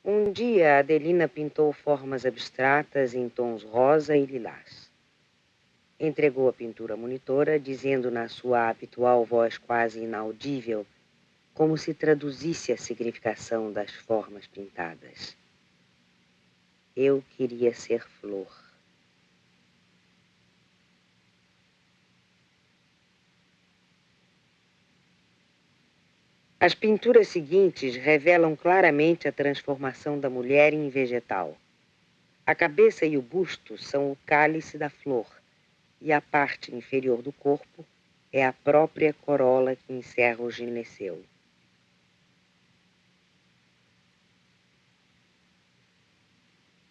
Um dia, Adelina pintou formas abstratas em tons rosa e lilás. Entregou a pintura à monitora, dizendo na sua habitual voz quase inaudível, como se traduzisse a significação das formas pintadas. Eu queria ser flor. As pinturas seguintes revelam claramente a transformação da mulher em vegetal. A cabeça e o busto são o cálice da flor, e a parte inferior do corpo é a própria corola que encerra o gineceu.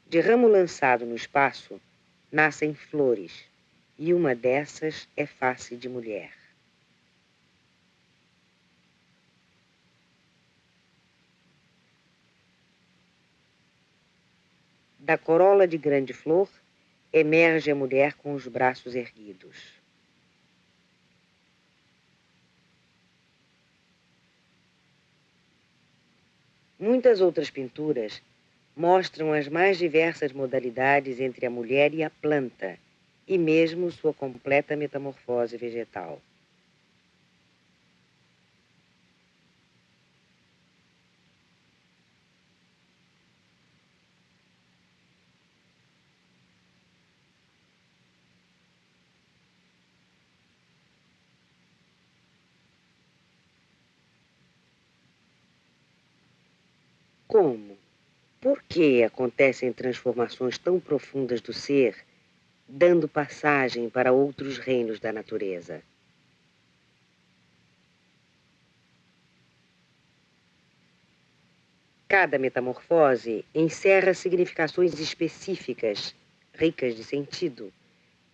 De ramo lançado no espaço, nascem flores, e uma dessas é face de mulher. Da corola de grande flor, emerge a mulher com os braços erguidos. Muitas outras pinturas mostram as mais diversas modalidades entre a mulher e a planta, e mesmo sua completa metamorfose vegetal. Como? Por que acontecem transformações tão profundas do ser, dando passagem para outros reinos da natureza? Cada metamorfose encerra significações específicas, ricas de sentido,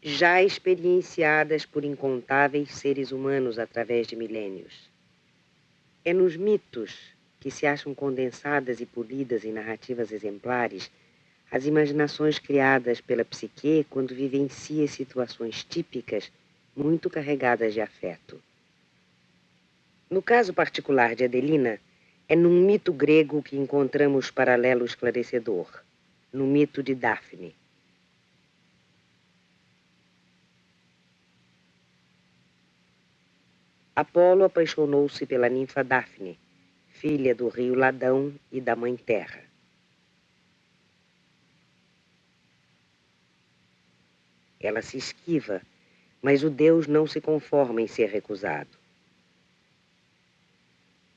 já experienciadas por incontáveis seres humanos através de milênios. É nos mitos, que se acham condensadas e polidas em narrativas exemplares, as imaginações criadas pela psique quando vivencia situações típicas muito carregadas de afeto. No caso particular de Adelina, é num mito grego que encontramos paralelo esclarecedor, no mito de Daphne. Apolo apaixonou-se pela ninfa Daphne, filha do rio Ladão e da mãe Terra. Ela se esquiva, mas o deus não se conforma em ser recusado.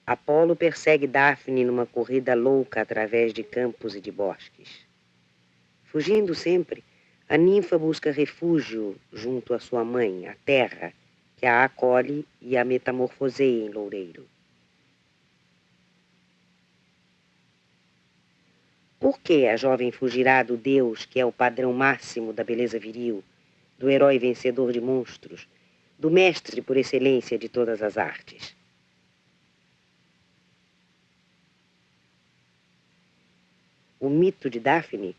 Apolo persegue Daphne numa corrida louca através de campos e de bosques. Fugindo sempre, a ninfa busca refúgio junto à sua mãe, a Terra, que a acolhe e a metamorfoseia em loureiro. Por que a jovem fugirá do deus que é o padrão máximo da beleza viril, do herói vencedor de monstros, do mestre por excelência de todas as artes? O mito de Daphne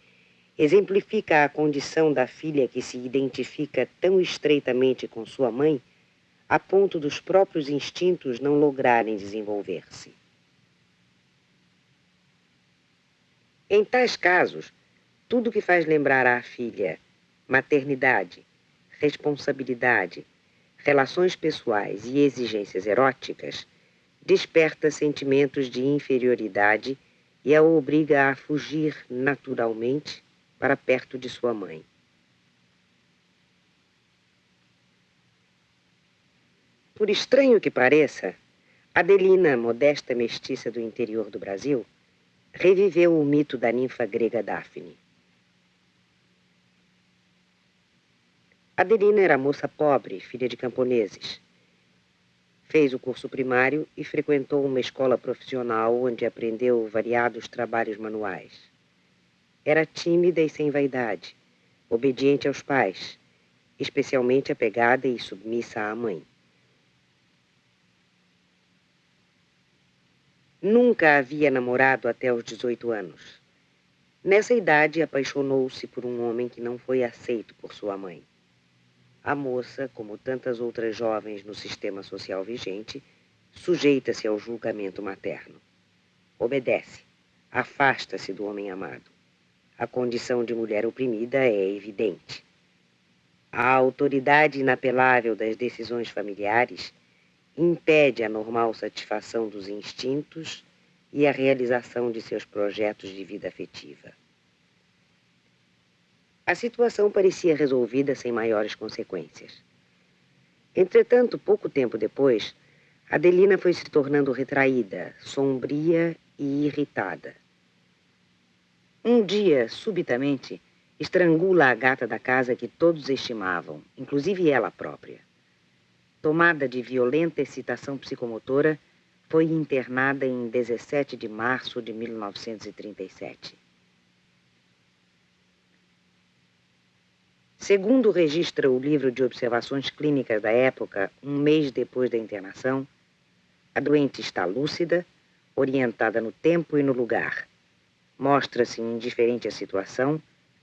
exemplifica a condição da filha que se identifica tão estreitamente com sua mãe, a ponto dos próprios instintos não lograrem desenvolver-se. Em tais casos, tudo que faz lembrar à filha maternidade, responsabilidade, relações pessoais e exigências eróticas, desperta sentimentos de inferioridade e a obriga a fugir naturalmente para perto de sua mãe. Por estranho que pareça, Adelina, modesta mestiça do interior do Brasil, reviveu o mito da ninfa grega Daphne. Adelina era moça pobre, filha de camponeses. Fez o curso primário e frequentou uma escola profissional onde aprendeu variados trabalhos manuais. Era tímida e sem vaidade, obediente aos pais, especialmente apegada e submissa à mãe. Nunca havia namorado até os 18 anos. Nessa idade, apaixonou-se por um homem que não foi aceito por sua mãe. A moça, como tantas outras jovens no sistema social vigente, sujeita-se ao julgamento materno. Obedece, afasta-se do homem amado. A condição de mulher oprimida é evidente. A autoridade inapelável das decisões familiares impede a normal satisfação dos instintos e a realização de seus projetos de vida afetiva. A situação parecia resolvida sem maiores consequências. Entretanto, pouco tempo depois, Adelina foi se tornando retraída, sombria e irritada. Um dia, subitamente, estrangula a gata da casa que todos estimavam, inclusive ela própria. Tomada de violenta excitação psicomotora, foi internada em 17 de março de 1937. Segundo registra o livro de observações clínicas da época, um mês depois da internação, a doente está lúcida, orientada no tempo e no lugar. Mostra-se indiferente à situação,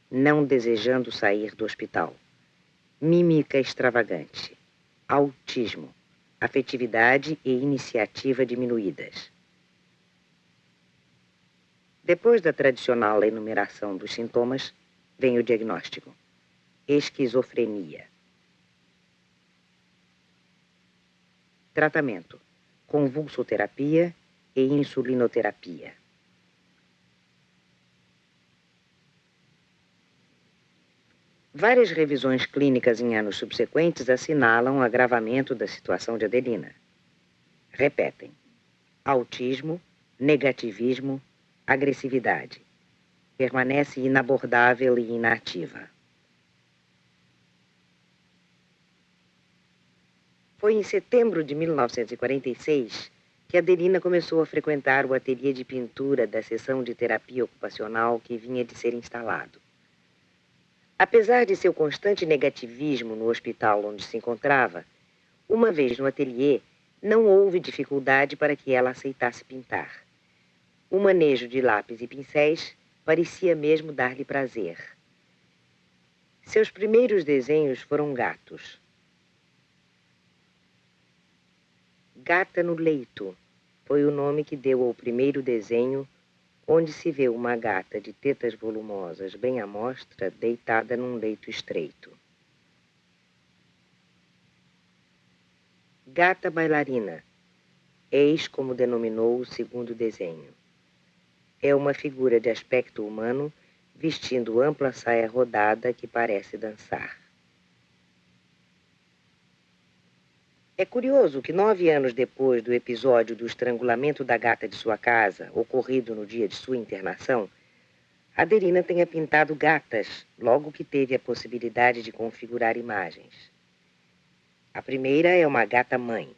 não desejando sair do hospital. Mímica extravagante. Autismo, afetividade e iniciativa diminuídas. Depois da tradicional enumeração dos sintomas, vem o diagnóstico. Esquizofrenia. Tratamento: convulsoterapia e insulinoterapia. Várias revisões clínicas em anos subsequentes assinalam o agravamento da situação de Adelina. Repetem: autismo, negativismo, agressividade. Permanece inabordável e inativa. Foi em setembro de 1946 que Adelina começou a frequentar o ateliê de pintura da seção de terapia ocupacional que vinha de ser instalado. Apesar de seu constante negativismo no hospital onde se encontrava, uma vez no ateliê, não houve dificuldade para que ela aceitasse pintar. O manejo de lápis e pincéis parecia mesmo dar-lhe prazer. Seus primeiros desenhos foram gatos. Gata no Leito foi o nome que deu ao primeiro desenho, onde se vê uma gata de tetas volumosas bem à mostra, deitada num leito estreito. Gata bailarina, eis como denominou o segundo desenho. É uma figura de aspecto humano, vestindo ampla saia rodada que parece dançar. É curioso que 9 anos depois do episódio do estrangulamento da gata de sua casa, ocorrido no dia de sua internação, Adelina tenha pintado gatas, logo que teve a possibilidade de configurar imagens. A primeira é uma gata-mãe.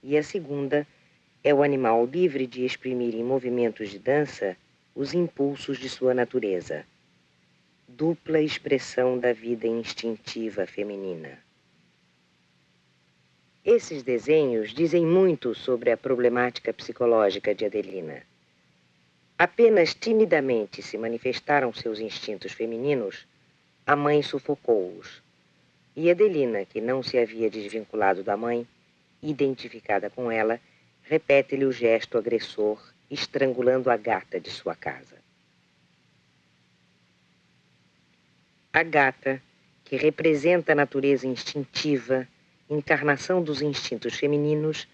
E a segunda é o animal livre de exprimir em movimentos de dança os impulsos de sua natureza. Dupla expressão da vida instintiva feminina. Esses desenhos dizem muito sobre a problemática psicológica de Adelina. Apenas timidamente se manifestaram seus instintos femininos, a mãe sufocou-os. E Adelina, que não se havia desvinculado da mãe, identificada com ela, repete-lhe o gesto agressor, estrangulando a gata de sua casa. A gata, que representa a natureza instintiva, encarnação dos instintos femininos,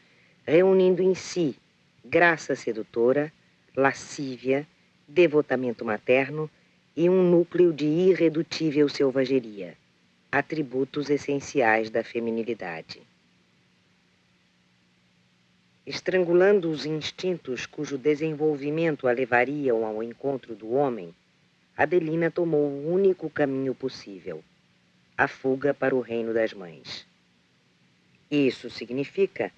reunindo em si graça sedutora, lascívia, devotamento materno e um núcleo de irredutível selvageria, atributos essenciais da feminilidade. Estrangulando os instintos cujo desenvolvimento a levariam ao encontro do homem, Adelina tomou o único caminho possível: a fuga para o reino das mães. Isso significa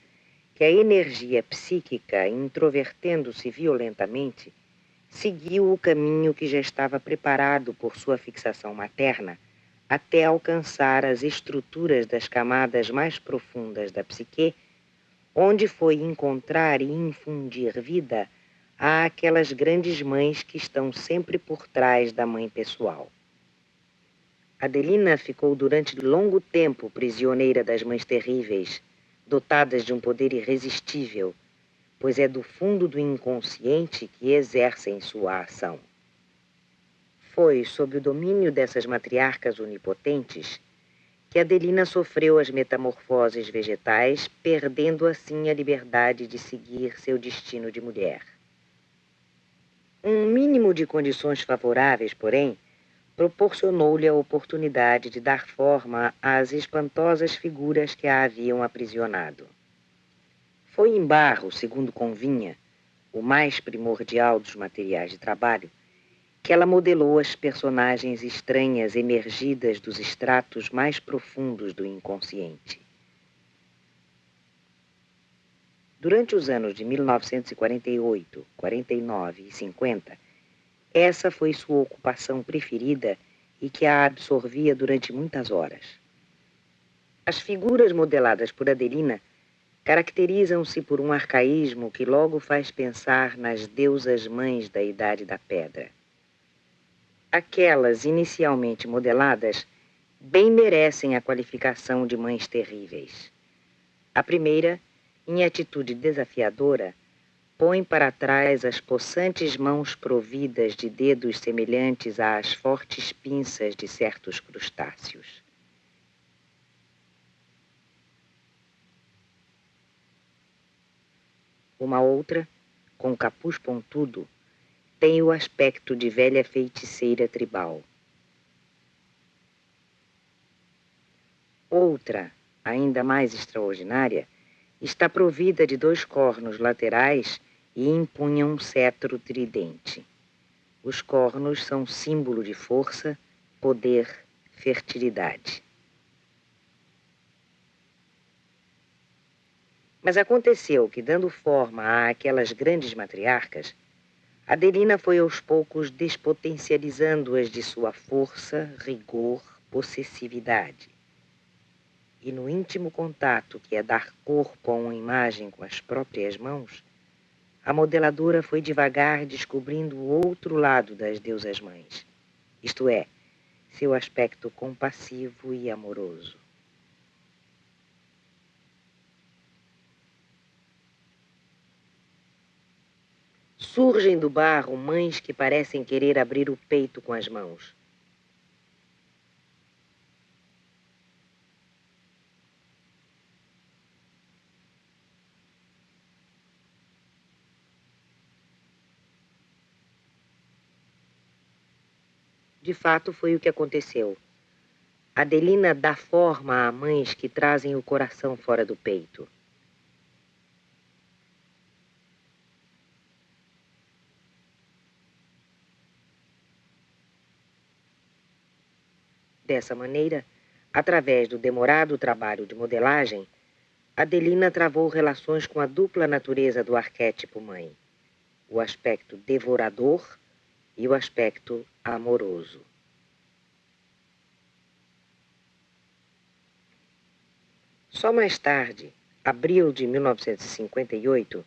que a energia psíquica, introvertendo-se violentamente, seguiu o caminho que já estava preparado por sua fixação materna até alcançar as estruturas das camadas mais profundas da psique, onde foi encontrar e infundir vida àquelas grandes mães que estão sempre por trás da mãe pessoal. Adelina ficou durante longo tempo prisioneira das mães terríveis, dotadas de um poder irresistível, pois é do fundo do inconsciente que exercem sua ação. Foi sob o domínio dessas matriarcas onipotentes que Adelina sofreu as metamorfoses vegetais, perdendo assim a liberdade de seguir seu destino de mulher. Um mínimo de condições favoráveis, porém, proporcionou-lhe a oportunidade de dar forma às espantosas figuras que a haviam aprisionado. Foi em barro, segundo convinha, o mais primordial dos materiais de trabalho, que ela modelou as personagens estranhas emergidas dos estratos mais profundos do inconsciente. Durante os anos de 1948, 49 e 50, essa foi sua ocupação preferida e que a absorvia durante muitas horas. As figuras modeladas por Adelina caracterizam-se por um arcaísmo que logo faz pensar nas deusas mães da Idade da Pedra. Aquelas inicialmente modeladas bem merecem a qualificação de mães terríveis. A primeira, em atitude desafiadora, põe para trás as possantes mãos providas de dedos semelhantes às fortes pinças de certos crustáceos. Uma outra, com capuz pontudo, tem o aspecto de velha feiticeira tribal. Outra, ainda mais extraordinária, está provida de 2 cornos laterais e empunha um cetro tridente. Os cornos são símbolo de força, poder, fertilidade. Mas aconteceu que, dando forma àquelas grandes matriarcas, Adelina foi aos poucos despotencializando-as de sua força, rigor, possessividade. E no íntimo contato que é dar corpo a uma imagem com as próprias mãos, a modeladora foi devagar descobrindo o outro lado das deusas mães, isto é, seu aspecto compassivo e amoroso. Surgem do barro mães que parecem querer abrir o peito com as mãos. De fato, foi o que aconteceu. Adelina dá forma a mães que trazem o coração fora do peito. Dessa maneira, através do demorado trabalho de modelagem, Adelina travou relações com a dupla natureza do arquétipo mãe, o aspecto devorador e o aspecto amoroso. Só mais tarde, abril de 1958,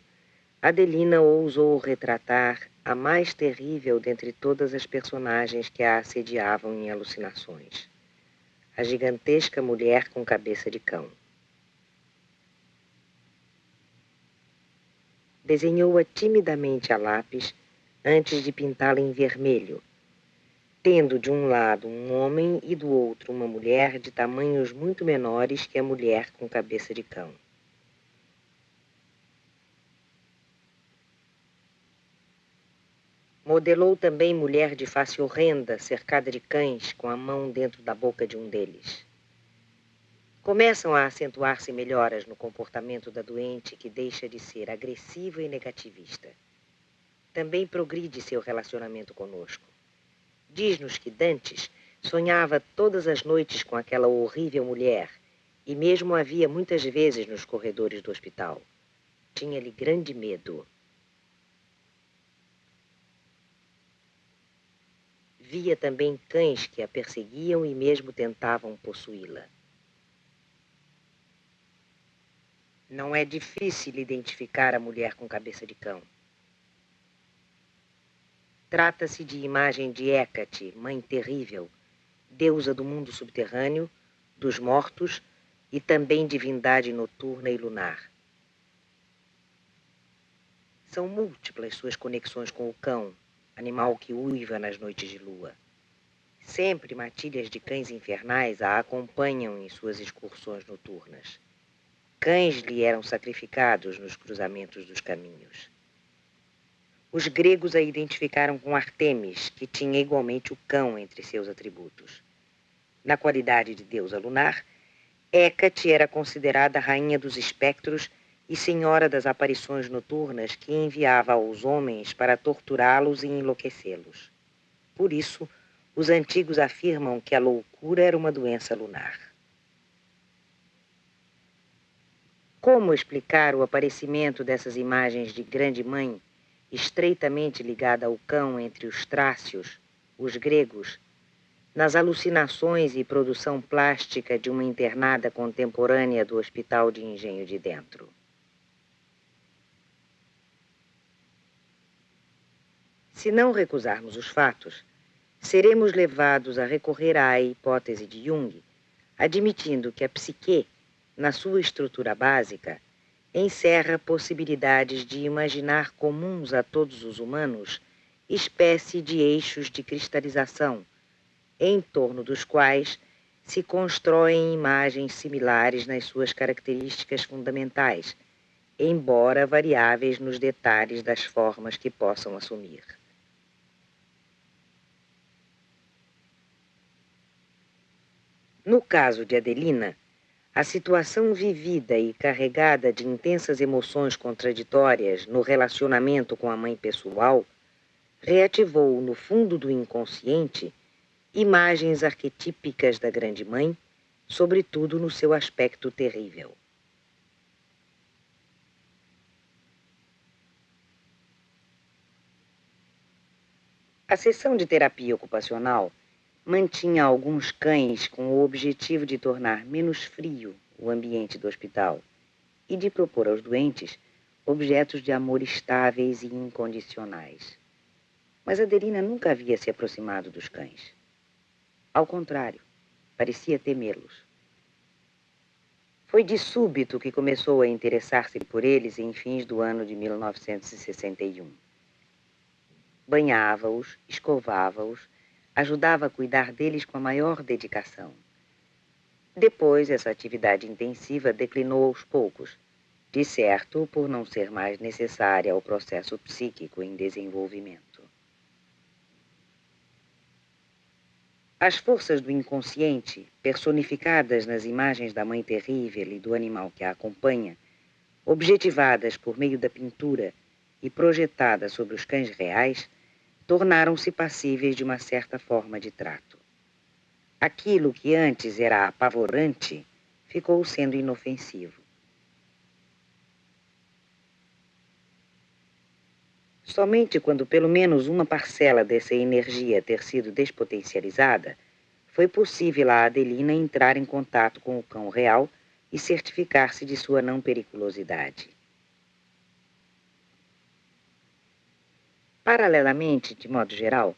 Adelina ousou retratar a mais terrível dentre todas as personagens que a assediavam em alucinações, a gigantesca mulher com cabeça de cão. Desenhou-a timidamente a lápis antes de pintá-la em vermelho, tendo de um lado um homem e do outro uma mulher de tamanhos muito menores que a mulher com cabeça de cão. Modelou também mulher de face horrenda, cercada de cães, com a mão dentro da boca de um deles. Começam a acentuar-se melhoras no comportamento da doente que deixa de ser agressiva e negativista. Também progride seu relacionamento conosco. Diz-nos que dantes Sonhava todas as noites com aquela horrível mulher e mesmo a via muitas vezes nos corredores do hospital. Tinha-lhe grande medo. Via também cães que a perseguiam e mesmo tentavam possuí-la. Não é difícil identificar a mulher com cabeça de cão. Trata-se de imagem de Hécate, mãe terrível, deusa do mundo subterrâneo, dos mortos e também divindade noturna e lunar. São múltiplas suas conexões com o cão, animal que uiva nas noites de lua. Sempre matilhas de cães infernais a acompanham em suas excursões noturnas. Cães lhe eram sacrificados nos cruzamentos dos caminhos. Os gregos a identificaram com Artemis, que tinha igualmente o cão entre seus atributos. Na qualidade de deusa lunar, Hécate era considerada rainha dos espectros e senhora das aparições noturnas que enviava aos homens para torturá-los e enlouquecê-los. Por isso, os antigos afirmam que a loucura era uma doença lunar. Como explicar o aparecimento dessas imagens de grande mãe, estreitamente ligada ao cão entre os trácios, os gregos, nas alucinações e produção plástica de uma internada contemporânea do Hospital de Engenho de Dentro? Se não recusarmos os fatos, seremos levados a recorrer à hipótese de Jung, admitindo que a psique, na sua estrutura básica, encerra possibilidades de imaginar comuns a todos os humanos, espécie de eixos de cristalização, em torno dos quais se constroem imagens similares nas suas características fundamentais, embora variáveis nos detalhes das formas que possam assumir. No caso de Adelina, a situação vivida e carregada de intensas emoções contraditórias no relacionamento com a mãe pessoal reativou no fundo do inconsciente imagens arquetípicas da grande mãe, sobretudo no seu aspecto terrível. A sessão de terapia ocupacional mantinha alguns cães com o objetivo de tornar menos frio o ambiente do hospital e de propor aos doentes objetos de amor estáveis e incondicionais. Mas Adelina nunca havia se aproximado dos cães. Ao contrário, parecia temê-los. Foi de súbito que começou a interessar-se por eles em fins do ano de 1961. Banhava-os, escovava-os, ajudava a cuidar deles com a maior dedicação. Depois, essa atividade intensiva declinou aos poucos, de certo por não ser mais necessária ao processo psíquico em desenvolvimento. As forças do inconsciente, personificadas nas imagens da mãe terrível e do animal que a acompanha, objetivadas por meio da pintura e projetadas sobre os cães reais, tornaram-se passíveis de uma certa forma de trato. Aquilo que antes era apavorante ficou sendo inofensivo. Somente quando pelo menos uma parcela dessa energia ter sido despotencializada, foi possível a Adelina entrar em contato com o cão real e certificar-se de sua não periculosidade. Paralelamente, de modo geral,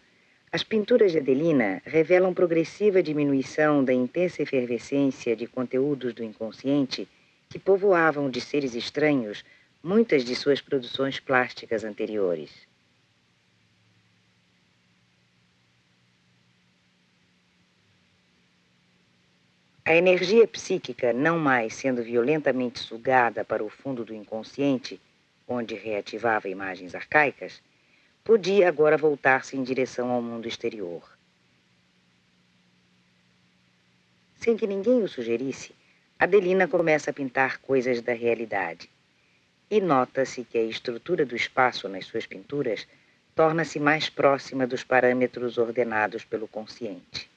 as pinturas de Adelina revelam progressiva diminuição da intensa efervescência de conteúdos do inconsciente que povoavam de seres estranhos muitas de suas produções plásticas anteriores. A energia psíquica, não mais sendo violentamente sugada para o fundo do inconsciente, onde reativava imagens arcaicas, podia agora voltar-se em direção ao mundo exterior. Sem que ninguém o sugerisse, Adelina começa a pintar coisas da realidade. E nota-se que a estrutura do espaço nas suas pinturas torna-se mais próxima dos parâmetros ordenados pelo consciente.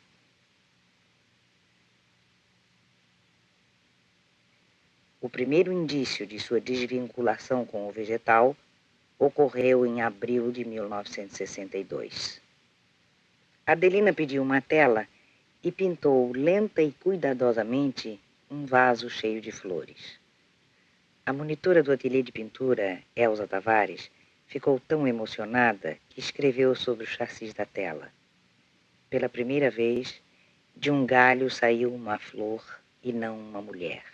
O primeiro indício de sua desvinculação com o vegetal ocorreu em abril de 1962. Adelina pediu uma tela e pintou lenta e cuidadosamente um vaso cheio de flores. A monitora do ateliê de pintura, Elza Tavares, ficou tão emocionada que escreveu sobre o chassis da tela. Pela primeira vez, de um galho saiu uma flor e não uma mulher.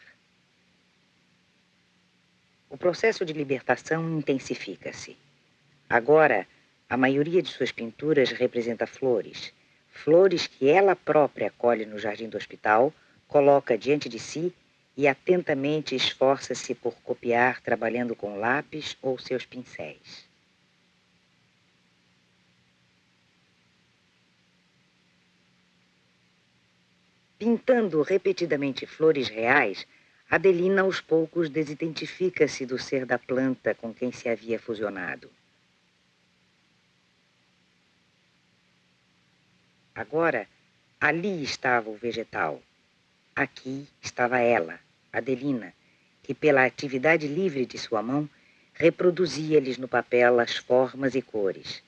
O processo de libertação intensifica-se. Agora, a maioria de suas pinturas representa flores, flores que ela própria colhe no jardim do hospital, coloca diante de si e atentamente esforça-se por copiar trabalhando com lápis ou seus pincéis. Pintando repetidamente flores reais, Adelina aos poucos desidentifica-se do ser da planta com quem se havia fusionado. Agora, ali estava o vegetal. Aqui estava ela, Adelina, que pela atividade livre de sua mão, reproduzia-lhes no papel as formas e cores.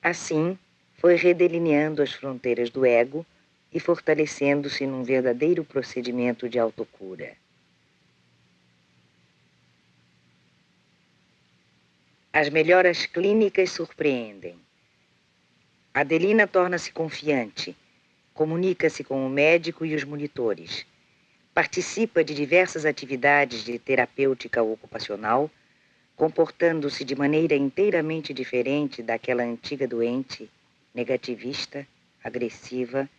Assim, foi redelineando as fronteiras do ego e fortalecendo-se num verdadeiro procedimento de autocura. As melhoras clínicas surpreendem. Adelina torna-se confiante, comunica-se com o médico e os monitores, participa de diversas atividades de terapêutica ocupacional, comportando-se de maneira inteiramente diferente daquela antiga doente, negativista, agressiva,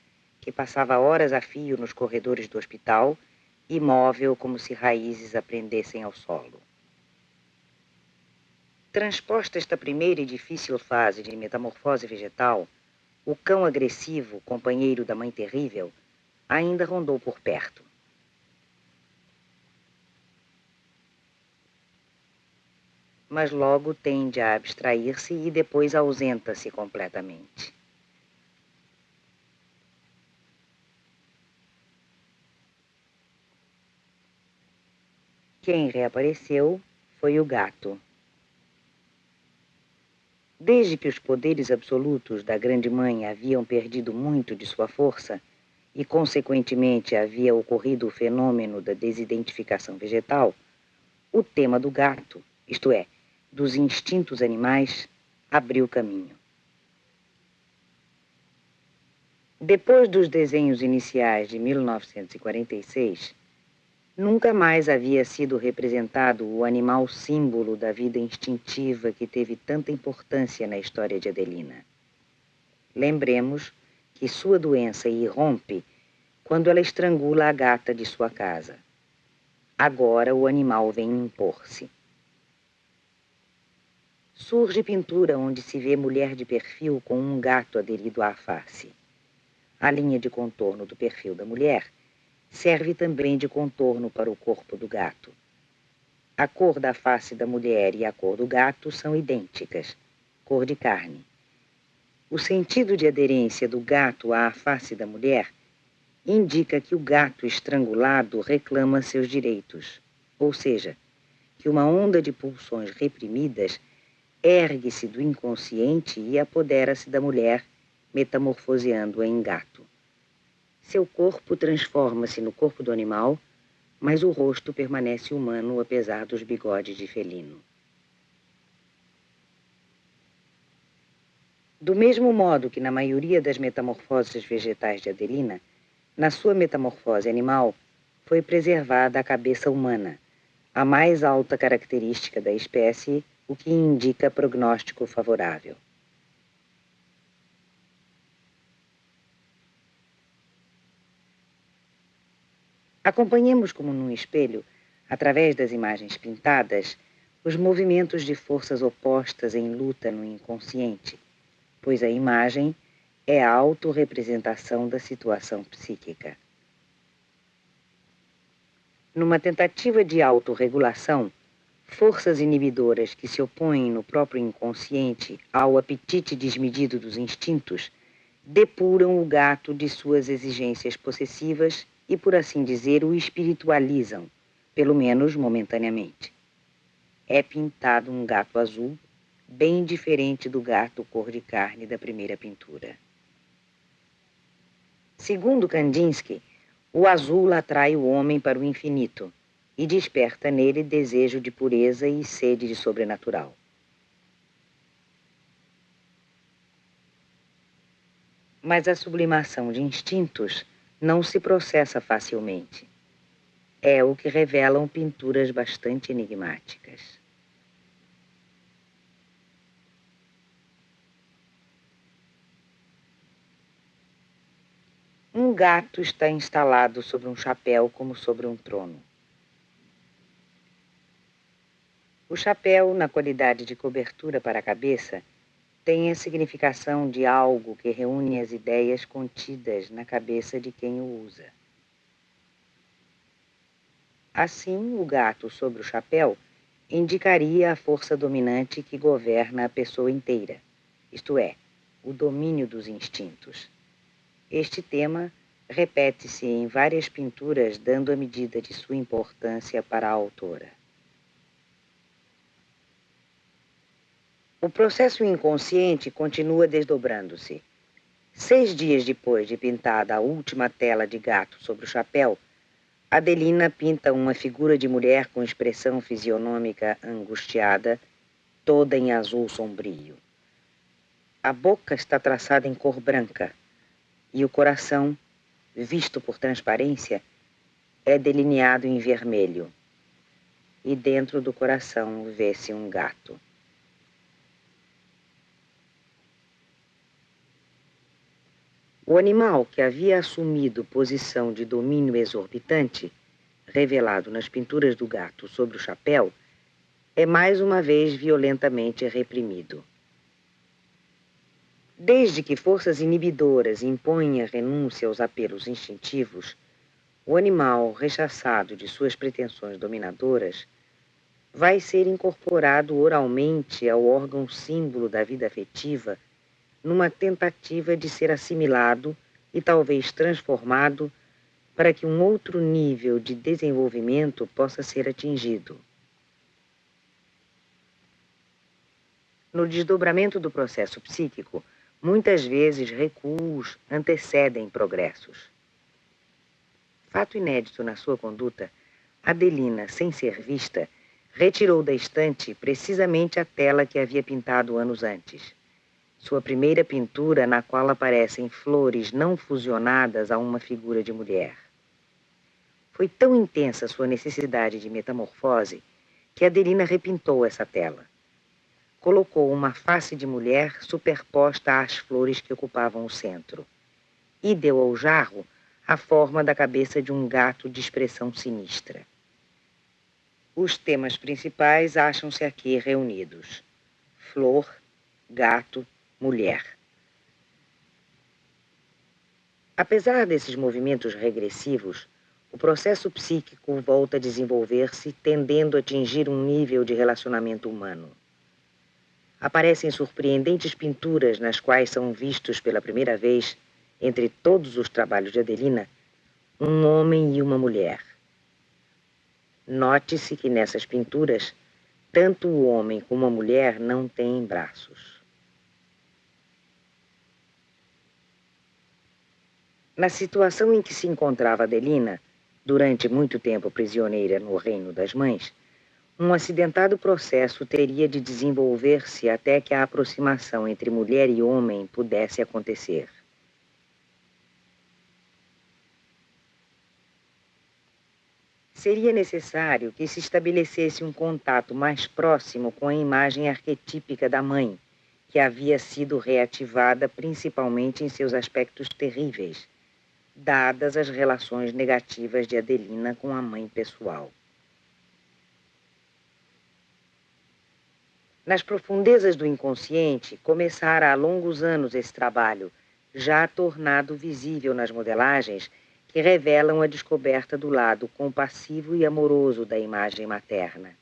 que passava horas a fio nos corredores do hospital, imóvel como se raízes aprendessem ao solo. Transposta esta primeira e difícil fase de metamorfose vegetal, o cão agressivo, companheiro da mãe terrível, ainda rondou por perto. Mas logo tende a abstrair-se e depois ausenta-se completamente. Quem reapareceu foi o gato. Desde que os poderes absolutos da grande mãe haviam perdido muito de sua força e, consequentemente, havia ocorrido o fenômeno da desidentificação vegetal, o tema do gato, isto é, dos instintos animais, abriu caminho. Depois dos desenhos iniciais de 1946, nunca mais havia sido representado o animal símbolo da vida instintiva que teve tanta importância na história de Adelina. Lembremos que sua doença irrompe quando ela estrangula a gata de sua casa. Agora o animal vem impor-se. Surge pintura onde se vê mulher de perfil com um gato aderido à face. A linha de contorno do perfil da mulher serve também de contorno para o corpo do gato. A cor da face da mulher e a cor do gato são idênticas, cor de carne. O sentido de aderência do gato à face da mulher indica que o gato estrangulado reclama seus direitos, ou seja, que uma onda de pulsões reprimidas ergue-se do inconsciente e apodera-se da mulher, metamorfoseando-a em gato. Seu corpo transforma-se no corpo do animal, mas o rosto permanece humano apesar dos bigodes de felino. Do mesmo modo que na maioria das metamorfoses vegetais de Adelina, na sua metamorfose animal foi preservada a cabeça humana, a mais alta característica da espécie, o que indica prognóstico favorável. Acompanhemos como num espelho, através das imagens pintadas, os movimentos de forças opostas em luta no inconsciente, pois a imagem é a autorrepresentação da situação psíquica. Numa tentativa de autorregulação, forças inibidoras que se opõem no próprio inconsciente ao apetite desmedido dos instintos depuram o gato de suas exigências possessivas e, por assim dizer, o espiritualizam, pelo menos momentaneamente. É pintado um gato azul, bem diferente do gato cor de carne da primeira pintura. Segundo Kandinsky, o azul atrai o homem para o infinito e desperta nele desejo de pureza e sede de sobrenatural. Mas a sublimação de instintos não se processa facilmente. É o que revelam pinturas bastante enigmáticas. Um gato está instalado sobre um chapéu como sobre um trono. O chapéu, na qualidade de cobertura para a cabeça, tem a significação de algo que reúne as ideias contidas na cabeça de quem o usa. Assim, o gato sobre o chapéu indicaria a força dominante que governa a pessoa inteira, isto é, o domínio dos instintos. Este tema repete-se em várias pinturas, dando a medida de sua importância para a autora. O processo inconsciente continua desdobrando-se. 6 dias depois de pintada a última tela de gato sobre o chapéu, Adelina pinta uma figura de mulher com expressão fisionômica angustiada, toda em azul sombrio. A boca está traçada em cor branca e o coração, visto por transparência, é delineado em vermelho. E dentro do coração vê-se um gato. O animal que havia assumido posição de domínio exorbitante, revelado nas pinturas do gato sobre o chapéu, é mais uma vez violentamente reprimido. Desde que forças inibidoras impõem a renúncia aos apelos instintivos, o animal, rechaçado de suas pretensões dominadoras, vai ser incorporado oralmente ao órgão símbolo da vida afetiva numa tentativa de ser assimilado e talvez transformado para que um outro nível de desenvolvimento possa ser atingido. No desdobramento do processo psíquico, muitas vezes recuos antecedem progressos. Fato inédito na sua conduta, Adelina, sem ser vista, retirou da estante precisamente a tela que havia pintado anos antes. Sua primeira pintura, na qual aparecem flores não fusionadas a uma figura de mulher. Foi tão intensa sua necessidade de metamorfose que Adelina repintou essa tela. Colocou uma face de mulher superposta às flores que ocupavam o centro e deu ao jarro a forma da cabeça de um gato de expressão sinistra. Os temas principais acham-se aqui reunidos: flor, gato, mulher. Apesar desses movimentos regressivos, o processo psíquico volta a desenvolver-se, tendendo a atingir um nível de relacionamento humano. Aparecem surpreendentes pinturas nas quais são vistos pela primeira vez, entre todos os trabalhos de Adelina, um homem e uma mulher. Note-se que nessas pinturas, tanto o homem como a mulher não têm braços. Na situação em que se encontrava Adelina, durante muito tempo prisioneira no reino das mães, um acidentado processo teria de desenvolver-se até que a aproximação entre mulher e homem pudesse acontecer. Seria necessário que se estabelecesse um contato mais próximo com a imagem arquetípica da mãe, que havia sido reativada principalmente em seus aspectos terríveis, dadas as relações negativas de Adelina com a mãe pessoal. Nas profundezas do inconsciente, começara há longos anos esse trabalho, já tornado visível nas modelagens que revelam a descoberta do lado compassivo e amoroso da imagem materna.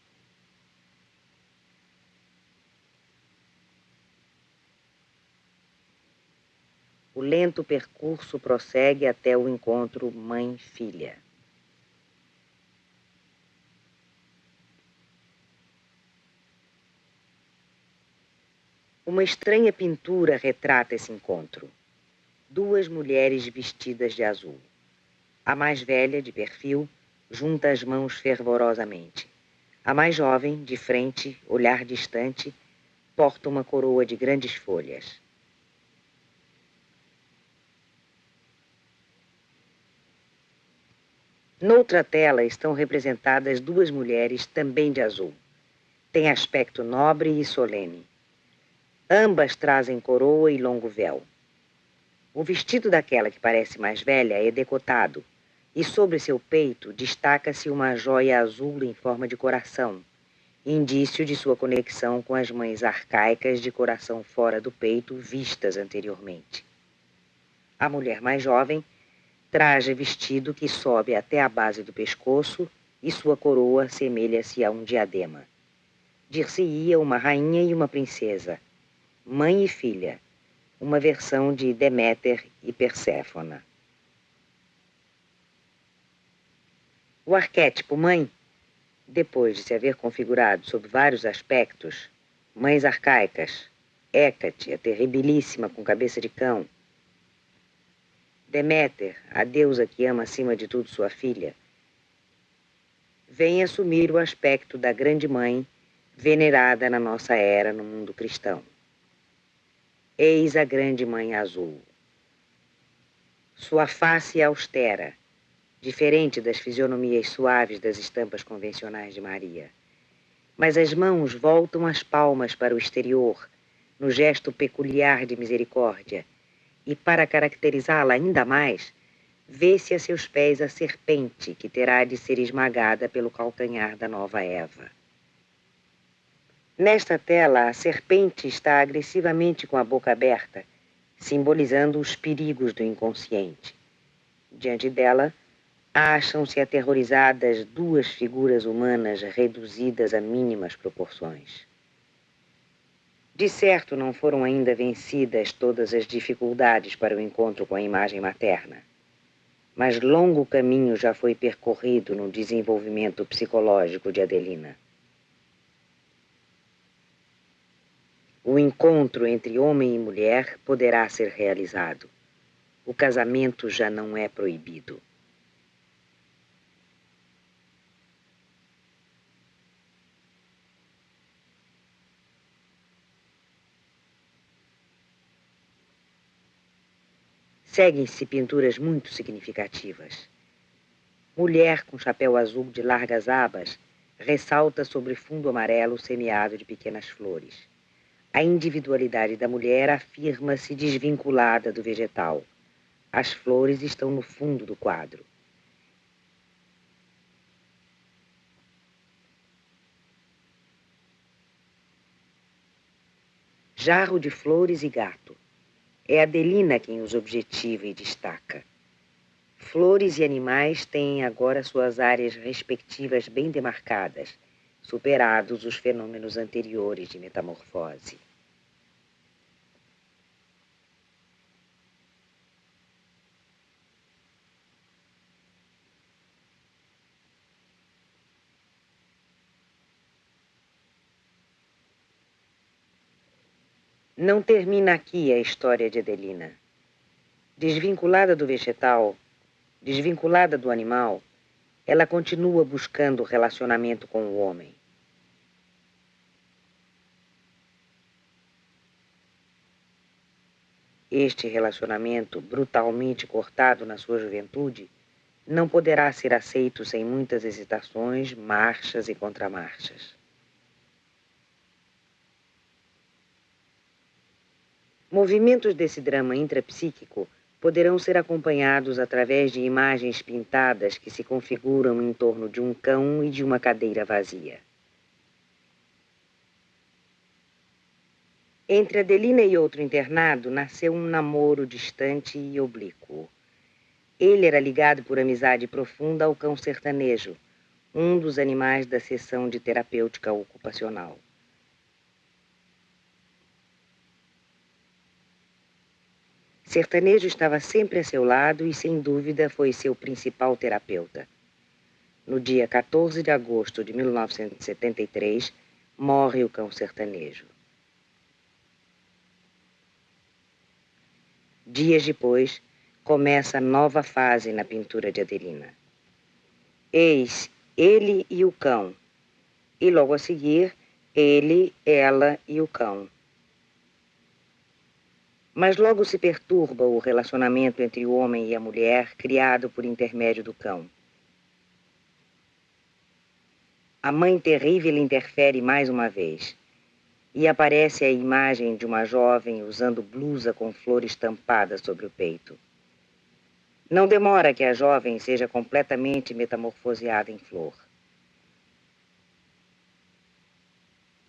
O lento percurso prossegue até o encontro mãe-filha. Uma estranha pintura retrata esse encontro. Duas mulheres vestidas de azul. A mais velha, de perfil, junta as mãos fervorosamente. A mais jovem, de frente, olhar distante, porta uma coroa de grandes folhas. Noutra tela estão representadas duas mulheres também de azul. Têm aspecto nobre e solene. Ambas trazem coroa e longo véu. O vestido daquela que parece mais velha é decotado, e sobre seu peito destaca-se uma joia azul em forma de coração, indício de sua conexão com as mães arcaicas de coração fora do peito vistas anteriormente. A mulher mais jovem traja vestido que sobe até a base do pescoço e sua coroa semelha-se a um diadema. Dir-se-ia uma rainha e uma princesa, mãe e filha, uma versão de Deméter e Perséfona. O arquétipo mãe, depois de se haver configurado sob vários aspectos, mães arcaicas, Hécate, a terribilíssima com cabeça de cão, Deméter, a deusa que ama acima de tudo sua filha, vem assumir o aspecto da grande mãe venerada na nossa era no mundo cristão. Eis a grande mãe azul. Sua face é austera, diferente das fisionomias suaves das estampas convencionais de Maria. Mas as mãos voltam as palmas para o exterior, no gesto peculiar de misericórdia, e para caracterizá-la ainda mais, vê-se a seus pés a serpente que terá de ser esmagada pelo calcanhar da nova Eva. Nesta tela, a serpente está agressivamente com a boca aberta, simbolizando os perigos do inconsciente. Diante dela, acham-se aterrorizadas duas figuras humanas reduzidas a mínimas proporções. De certo, não foram ainda vencidas todas as dificuldades para o encontro com a imagem materna, mas longo caminho já foi percorrido no desenvolvimento psicológico de Adelina. O encontro entre homem e mulher poderá ser realizado. O casamento já não é proibido. Seguem-se pinturas muito significativas. Mulher com chapéu azul de largas abas ressalta sobre fundo amarelo semeado de pequenas flores. A individualidade da mulher afirma-se desvinculada do vegetal. As flores estão no fundo do quadro. Jarro de flores e gato. É Adelina quem os objetiva e destaca. Flores e animais têm agora suas áreas respectivas bem demarcadas, superados os fenômenos anteriores de metamorfose. Não termina aqui a história de Adelina. Desvinculada do vegetal, desvinculada do animal, ela continua buscando o relacionamento com o homem. Este relacionamento, brutalmente cortado na sua juventude, não poderá ser aceito sem muitas hesitações, marchas e contramarchas. Movimentos desse drama intrapsíquico poderão ser acompanhados através de imagens pintadas que se configuram em torno de um cão e de uma cadeira vazia. Entre Adelina e outro internado nasceu um namoro distante e oblíquo. Ele era ligado por amizade profunda ao cão sertanejo, um dos animais da seção de terapêutica ocupacional. Sertanejo estava sempre a seu lado e, sem dúvida, foi seu principal terapeuta. No dia 14 de agosto de 1973, morre o cão sertanejo. Dias depois, começa nova fase na pintura de Adelina. Eis ele e o cão, e logo a seguir, ele, ela e o cão. Mas logo se perturba o relacionamento entre o homem e a mulher, criado por intermédio do cão. A mãe terrível interfere mais uma vez, e aparece a imagem de uma jovem usando blusa com flor estampada sobre o peito. Não demora que a jovem seja completamente metamorfoseada em flor.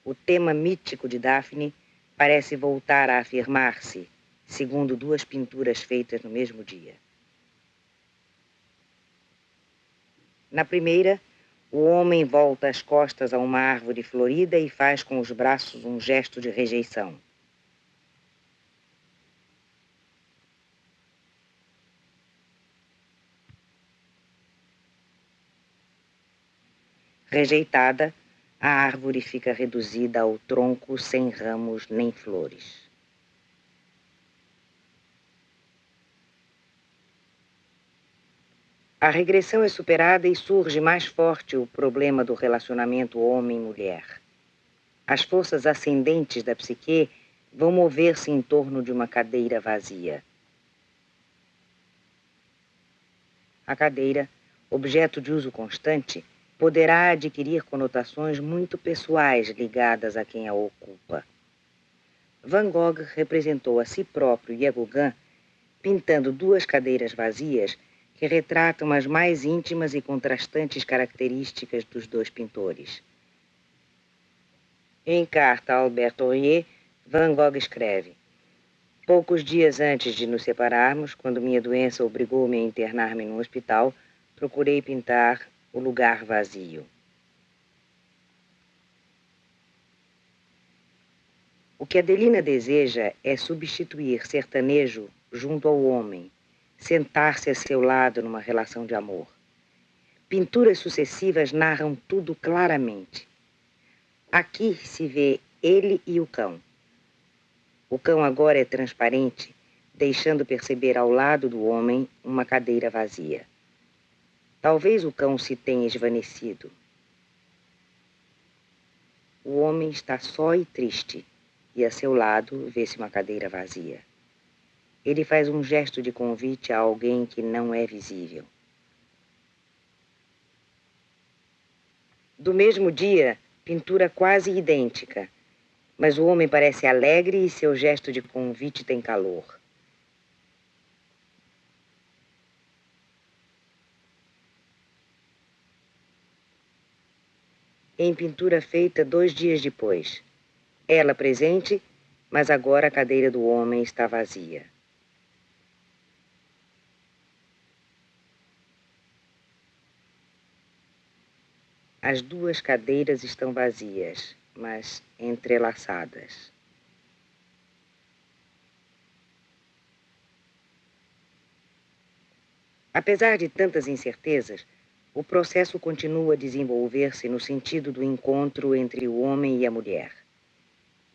O tema mítico de Daphne parece voltar a afirmar-se, segundo duas pinturas feitas no mesmo dia. Na primeira, o homem volta as costas a uma árvore florida e faz com os braços um gesto de rejeição. Rejeitada, a árvore fica reduzida ao tronco sem ramos nem flores. A regressão é superada e surge mais forte o problema do relacionamento homem-mulher. As forças ascendentes da psique vão mover-se em torno de uma cadeira vazia. A cadeira, objeto de uso constante, poderá adquirir conotações muito pessoais ligadas a quem a ocupa. Van Gogh representou a si próprio e a Gauguin pintando duas cadeiras vazias que retratam as mais íntimas e contrastantes características dos dois pintores. Em carta a Albert Aurier, Van Gogh escreve: poucos dias antes de nos separarmos, quando minha doença obrigou-me a internar-me num hospital, procurei pintar o lugar vazio. O que Adelina deseja é substituir sertanejo junto ao homem, sentar-se a seu lado numa relação de amor. Pinturas sucessivas narram tudo claramente. Aqui se vê ele e o cão. O cão agora é transparente, deixando perceber ao lado do homem uma cadeira vazia. Talvez o cão se tenha esvanecido. O homem está só e triste, e a seu lado vê-se uma cadeira vazia. Ele faz um gesto de convite a alguém que não é visível. Do mesmo dia, pintura quase idêntica, mas o homem parece alegre e seu gesto de convite tem calor. Em pintura feita 2 dias depois, ela presente, mas agora a cadeira do homem está vazia. As duas cadeiras estão vazias, mas entrelaçadas. Apesar de tantas incertezas, o processo continua a desenvolver-se no sentido do encontro entre o homem e a mulher.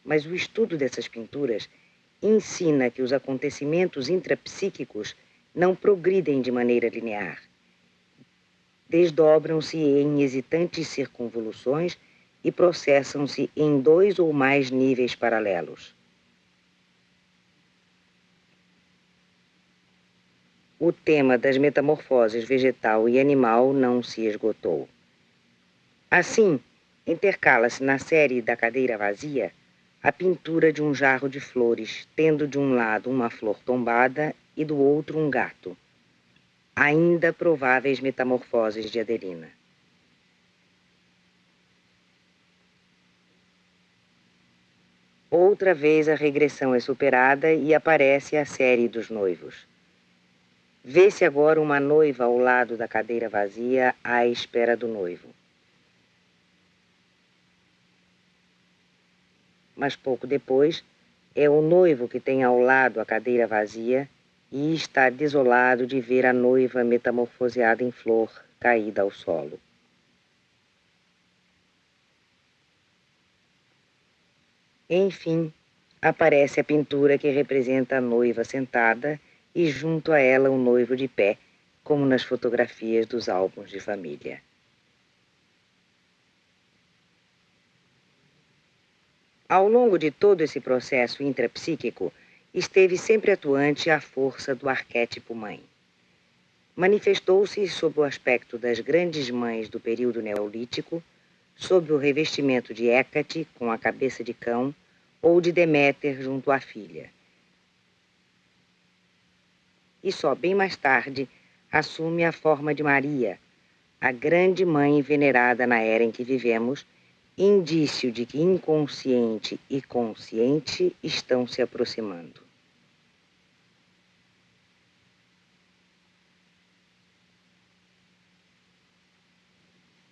Mas o estudo dessas pinturas ensina que os acontecimentos intrapsíquicos não progridem de maneira linear. Desdobram-se em hesitantes circunvoluções e processam-se em 2 ou mais níveis paralelos. O tema das metamorfoses vegetal e animal não se esgotou. Assim, intercala-se na série da cadeira vazia a pintura de um jarro de flores, tendo de um lado uma flor tombada e do outro um gato. Ainda prováveis metamorfoses de Adelina. Outra vez a regressão é superada e aparece a série dos noivos. Vê-se agora uma noiva ao lado da cadeira vazia à espera do noivo. Mas pouco depois, É o noivo que tem ao lado a cadeira vazia e está desolado de ver a noiva metamorfoseada em flor, caída ao solo. Enfim, aparece a pintura que representa a noiva sentada e junto a ela o noivo de pé, como nas fotografias dos álbuns de família. Ao longo de todo esse processo intrapsíquico, esteve sempre atuante a força do arquétipo mãe. Manifestou-se sob o aspecto das grandes mães do período neolítico, sob o revestimento de Hécate com a cabeça de cão ou de Deméter junto à filha. E só bem mais tarde assume a forma de Maria, a grande mãe venerada na era em que vivemos, indício de que inconsciente e consciente estão se aproximando.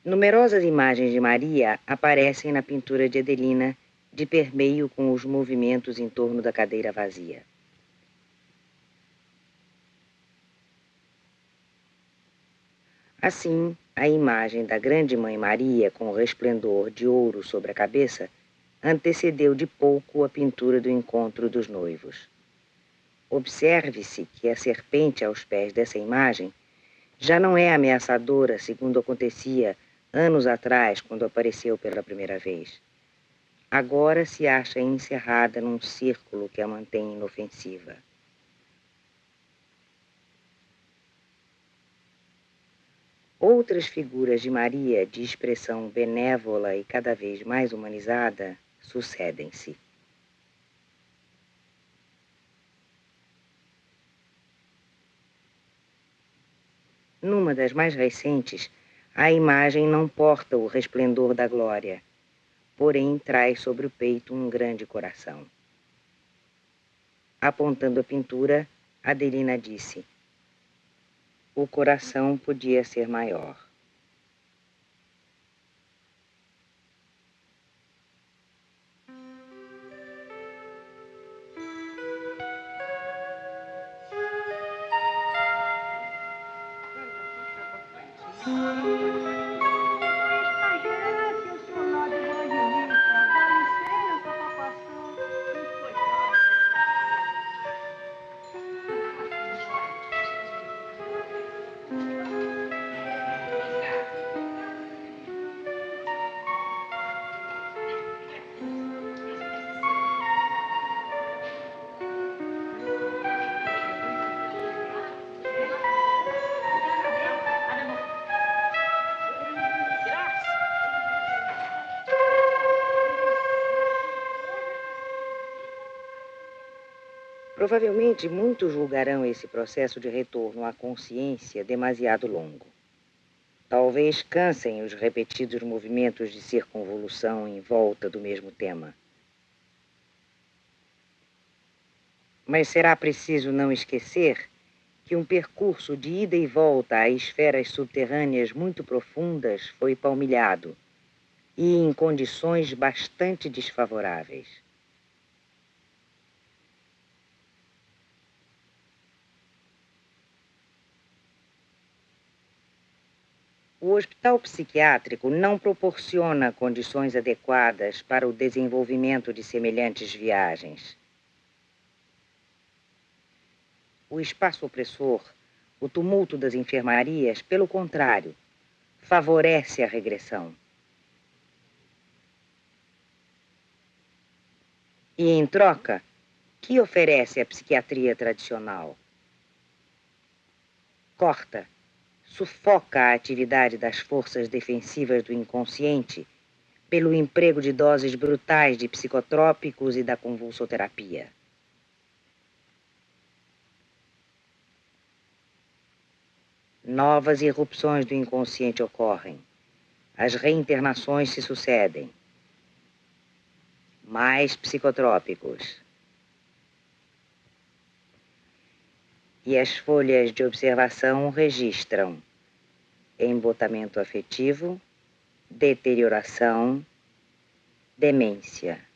Numerosas imagens de Maria aparecem na pintura de Adelina, de permeio com os movimentos em torno da cadeira vazia. Assim, a imagem da Grande Mãe Maria com o resplendor de ouro sobre a cabeça antecedeu de pouco a pintura do encontro dos noivos. Observe-se que a serpente aos pés dessa imagem já não é ameaçadora, segundo acontecia anos atrás, quando apareceu pela primeira vez. Agora se acha encerrada num círculo que a mantém inofensiva. Outras figuras de Maria, de expressão benévola e cada vez mais humanizada, sucedem-se. Numa das mais recentes, a imagem não porta o resplendor da glória, porém traz sobre o peito um grande coração. Apontando a pintura, Adelina disse: o coração podia ser maior. Provavelmente muitos julgarão esse processo de retorno à consciência demasiado longo. Talvez cansem os repetidos movimentos de circunvolução em volta do mesmo tema. Mas será preciso não esquecer que um percurso de ida e volta a esferas subterrâneas muito profundas foi palmilhado e em condições bastante desfavoráveis. O hospital psiquiátrico não proporciona condições adequadas para o desenvolvimento de semelhantes viagens. O espaço opressor, o tumulto das enfermarias, pelo contrário, favorece a regressão. E, em troca, que oferece a psiquiatria tradicional? Corta, sufoca a atividade das forças defensivas do inconsciente pelo emprego de doses brutais de psicotrópicos e da convulsoterapia. Novas irrupções do inconsciente ocorrem. As reinternações se sucedem. Mais psicotrópicos. E as folhas de observação registram embotamento afetivo, deterioração, demência.